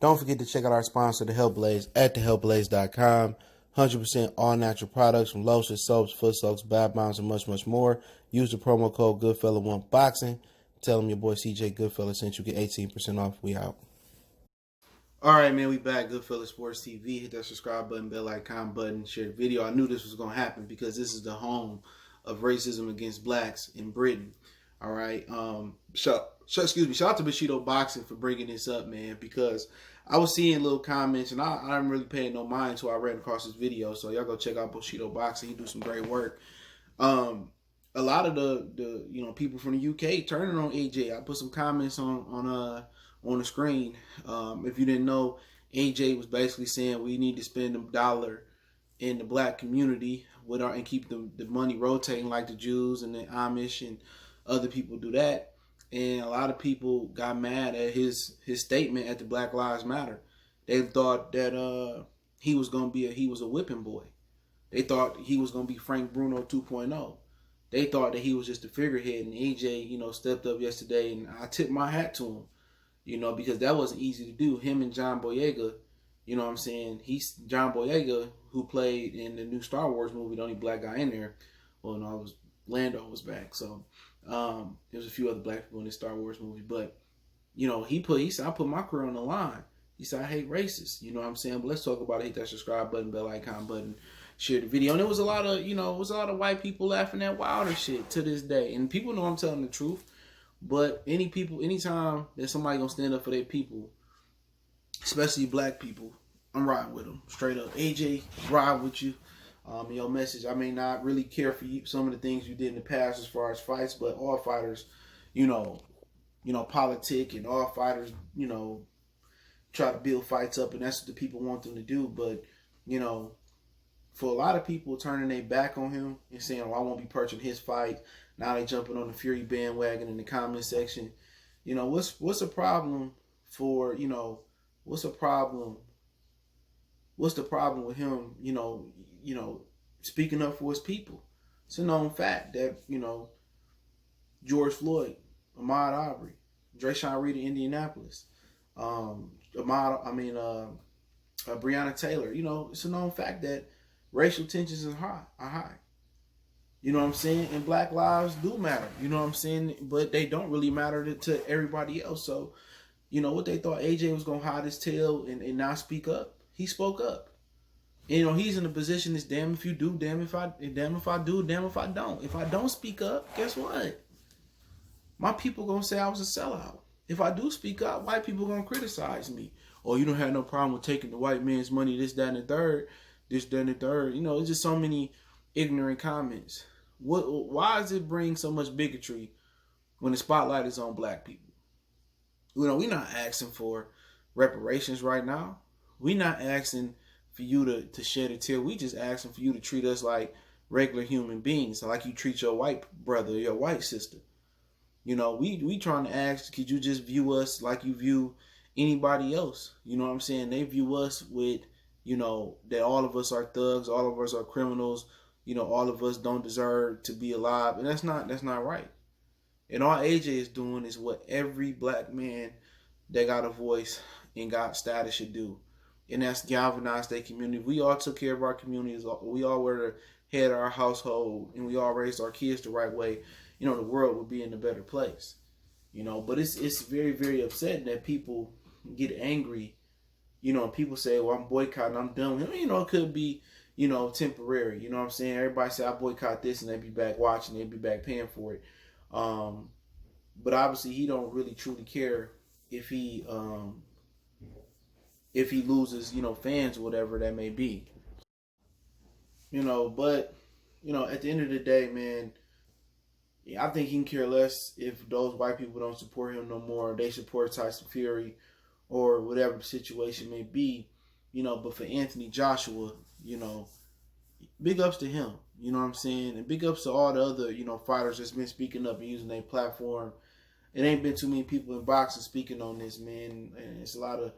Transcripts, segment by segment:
Don't forget to check out our sponsor, The Health Blaze, at thehealthblaze.com. 100% all natural products from lotions, soaps, foot soaks, bath bombs, and much, much more. Use the promo code Goodfella1Boxing. Tell them your boy CJ Goodfella sent you, get 18% off. We out. All right, man, we back. Goodfella Sports TV. Hit that subscribe button, bell icon button, share the video. I knew this was going to happen because this is the home of racism against blacks in Britain. All right. Shout out to Bushido Boxing for bringing this up, man, because I was seeing little comments and I'm really paying no mind until I ran across this video. So y'all go check out Bushido Boxing. He do some great work. A lot of the people from the UK turning on AJ. I put some comments on the screen. If you didn't know, AJ was basically saying we need to spend $1 in the black community and keep the money rotating like the Jews and the Amish and other people do that. And a lot of people got mad at his statement at the Black Lives Matter. They thought that he was a whipping boy. They thought he was gonna be Frank Bruno 2.0. They thought that he was just a figurehead. And AJ, stepped up yesterday, and I tipped my hat to him, because that wasn't easy to do. Him and John Boyega, he's John Boyega, who played in the new Star Wars movie, the only black guy in there. Well, no, Lando was back, so. There's a few other black people in this Star Wars movie, but he said I put my career on the line. He said I hate racists, But let's talk about it. Hit that subscribe button, bell icon button, share the video. And there was a lot of white people laughing at Wilder shit to this day. And people know I'm telling the truth. But anytime that somebody gonna stand up for their people, especially black people, I'm riding with them straight up. AJ, ride with you. Your message, I may not really care for you, some of the things you did in the past as far as fights, but all fighters, politic, and all fighters, try to build fights up, and that's what the people want them to do. But, for a lot of people turning their back on him and saying, I won't be purchasing his fight. Now they jumping on the Fury bandwagon in the comment section. What's a problem for, what's the problem with him, speaking up for his people? It's a known fact that, George Floyd, Ahmaud Arbery, Drayshawn Reed in Indianapolis, Breonna Taylor, it's a known fact that racial tensions are high. And black lives do matter, but they don't really matter to everybody else. So, what they thought AJ was going to hide his tail and not speak up, he spoke up. He's in a position that's damn if you do, damn if I do, damn if I don't. If I don't speak up, guess what? My people gonna say I was a sellout. If I do speak up, white people gonna criticize me. Or you don't have no problem with taking the white man's money, this, that, and the third. It's just so many ignorant comments. Why does it bring so much bigotry when the spotlight is on black people? We're not asking for reparations right now. We're not asking for you to shed a tear. We just asking for you to treat us like regular human beings, like you treat your white brother, your white sister. We trying to ask, could you just view us like you view anybody else? They view us with, that all of us are thugs, all of us are criminals, all of us don't deserve to be alive. And that's not right. And all AJ is doing is what every black man that got a voice and got status should do. And that's galvanize their community. If we all took care of our communities, we all were the head of our household, and we all raised our kids the right way, the world would be in a better place. But it's very, very upsetting that people get angry, and people say, well, I'm boycotting, I'm done with him. It could be, temporary. Everybody say I boycott this and they be back watching, they be back paying for it. But obviously he don't really truly care if he loses, fans or whatever that may be. But, at the end of the day, man, I think he can care less if those white people don't support him no more. They support Tyson Fury or whatever the situation may be, but for Anthony Joshua, big ups to him, and big ups to all the other, fighters that's been speaking up and using their platform. It ain't been too many people in boxing speaking on this, man, and it's a lot of,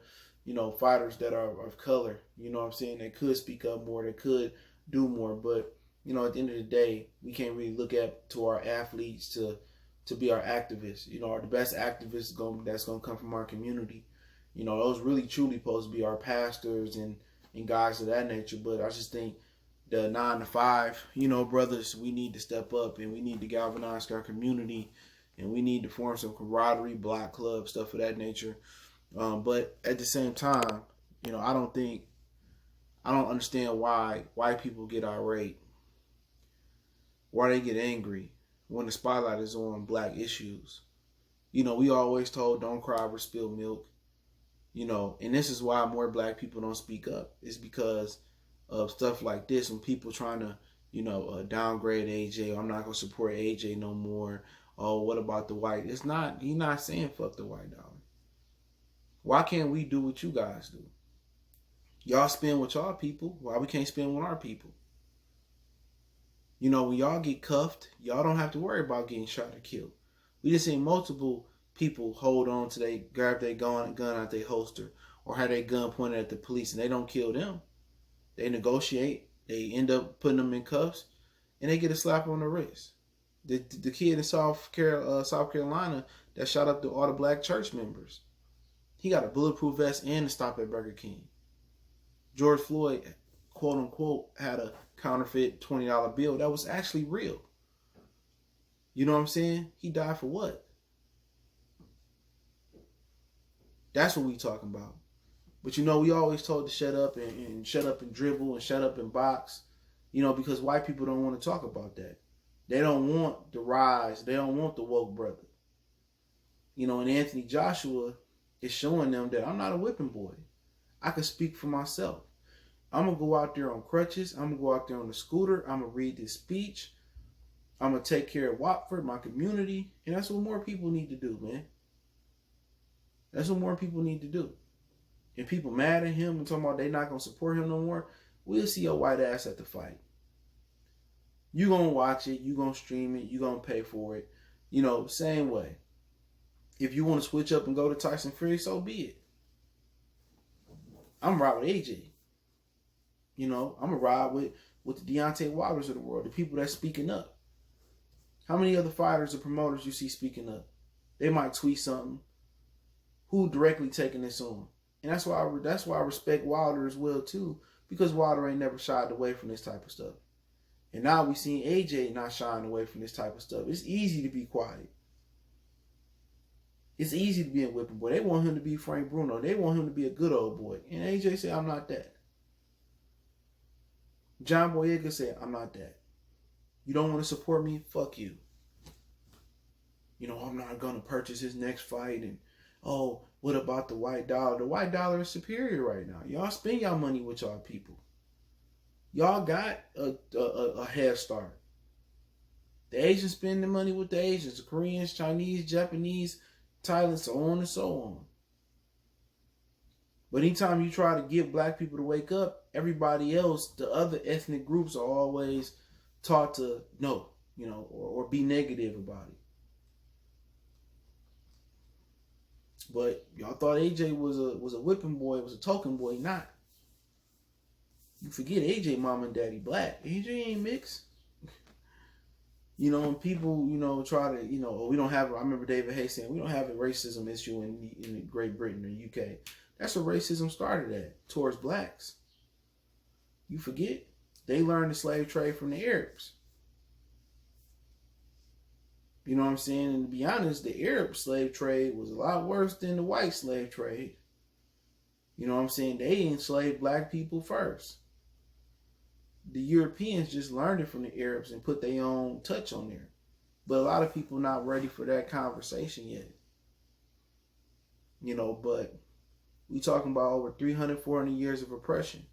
fighters that are of color, that could speak up more, that could do more, but at the end of the day, we can't really look to our athletes to be our activists. The best activists that's gonna come from our community. Those really truly supposed to be our pastors and guys of that nature. But I just think the 9 to 5, brothers, we need to step up and we need to galvanize our community and we need to form some camaraderie, block clubs, stuff of that nature. But at the same time, I don't understand why white people get irate, why they get angry when the spotlight is on black issues. We always told don't cry over spilled milk. And this is why more black people don't speak up. It's because of stuff like this when people trying to, downgrade AJ. I'm not going to support AJ no more. Oh, what about the white? He's not saying fuck the white dollar. Why can't we do what you guys do? Y'all spend with y'all people. Why we can't spend with our people? When y'all get cuffed, y'all don't have to worry about getting shot or killed. We just seen multiple people hold on to they grab their gun out their holster or have their gun pointed at the police and they don't kill them. They negotiate. They end up putting them in cuffs and they get a slap on the wrist. The kid in South Carolina that shot up all the black church members, he got a bulletproof vest and a stop at Burger King. George Floyd, quote unquote, had a counterfeit $20 bill that was actually real. You know what I'm saying? He died for what? That's what we talking about. But we always told to shut up and shut up and dribble and shut up and box, because white people don't want to talk about that. They don't want the rise. They don't want the woke brother. And Anthony Joshua is showing them that I'm not a whipping boy. I can speak for myself. I'm going to go out there on crutches. I'm going to go out there on the scooter. I'm going to read this speech. I'm going to take care of Watford, my community. And that's what more people need to do, man. That's what more people need to do. And people mad at him and talking about they not going to support him no more. We'll see your white ass at the fight. You going to watch it. You going to stream it. You going to pay for it. Same way. If you want to switch up and go to Tyson Fury, so be it. I'm right with AJ. I'm going to ride with the Deontay Wilder's of the world, the people that's speaking up. How many other fighters or promoters you see speaking up? They might tweet something. Who directly taking this on? And that's why I respect Wilder as well too, because Wilder ain't never shied away from this type of stuff. And now we seen AJ not shying away from this type of stuff. It's easy to be quiet. It's easy to be a whipping boy. They want him to be Frank Bruno. They want him to be a good old boy. And AJ said, I'm not that. John Boyega said, I'm not that. You don't want to support me? Fuck you. I'm not going to purchase his next fight. And, oh, what about the white dollar? The white dollar is superior right now. Y'all spend y'all money with y'all people. Y'all got a head start. The Asians spend their money with the Asians. The Koreans, Chinese, Japanese, Thailand, so on and so on. But anytime you try to get black people to wake up, everybody else, the other ethnic groups are always taught to no, or be negative about it. But y'all thought AJ was a whipping boy, was a token boy, not. You forget AJ mom and daddy black. AJ ain't mixed. And people, try to, we don't have, I remember David Hayes saying, we don't have a racism issue in Great Britain or UK. That's where racism started at, towards blacks. You forget, they learned the slave trade from the Arabs. You know what I'm saying? And to be honest, the Arab slave trade was a lot worse than the white slave trade. You know what I'm saying? They enslaved black people first. The Europeans just learned it from the Arabs and put their own touch on there. But a lot of people not ready for that conversation yet. But we talking about over 300, 400 years of oppression.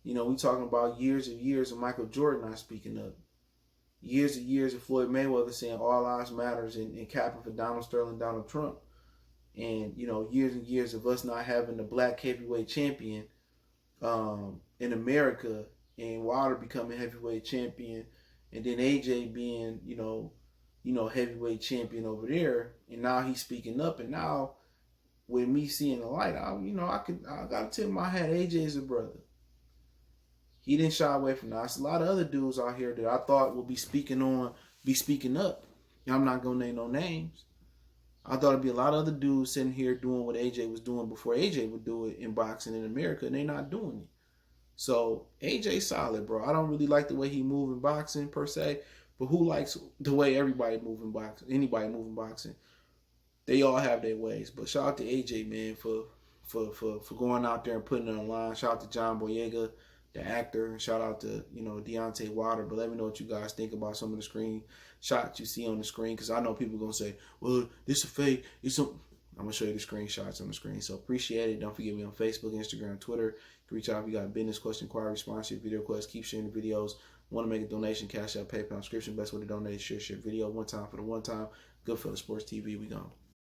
We talking about years and years of Michael Jordan not speaking up. Years and years of Floyd Mayweather saying all lives matters and capping for Donald Sterling, Donald Trump. And, years and years of us not having a black heavyweight champion in America, and Wilder becoming heavyweight champion, and then AJ being, heavyweight champion over there, and now he's speaking up, and now with me seeing the light, I gotta tip my hat. AJ is a brother. He didn't shy away from that. There's a lot of other dudes out here that I thought would be speaking up. I'm not gonna name no names. I thought it'd be a lot of other dudes sitting here doing what AJ was doing before AJ would do it in boxing in America, and they're not doing it. So AJ solid, bro. I don't really like the way he move in boxing per se, but who likes the way everybody move in boxing? Anybody move in boxing? They all have their ways. But shout out to AJ, man, for going out there and putting it on the line. Shout out to John Boyega, the actor, and shout out to Deontay Wilder. But let me know what you guys think about some of the screen shots you see on the screen, because I know people are gonna say, "Well, this is fake." I'm gonna show you the screenshots on the screen. So appreciate it. Don't forget me on Facebook, Instagram, Twitter. Reach out if you got a business question, inquiry, response, your video request. Keep sharing the videos. Want to make a donation? Cash App, PayPal, subscription. Best way to donate is share video one time for the one time. Goodfellas Sports TV. We gone.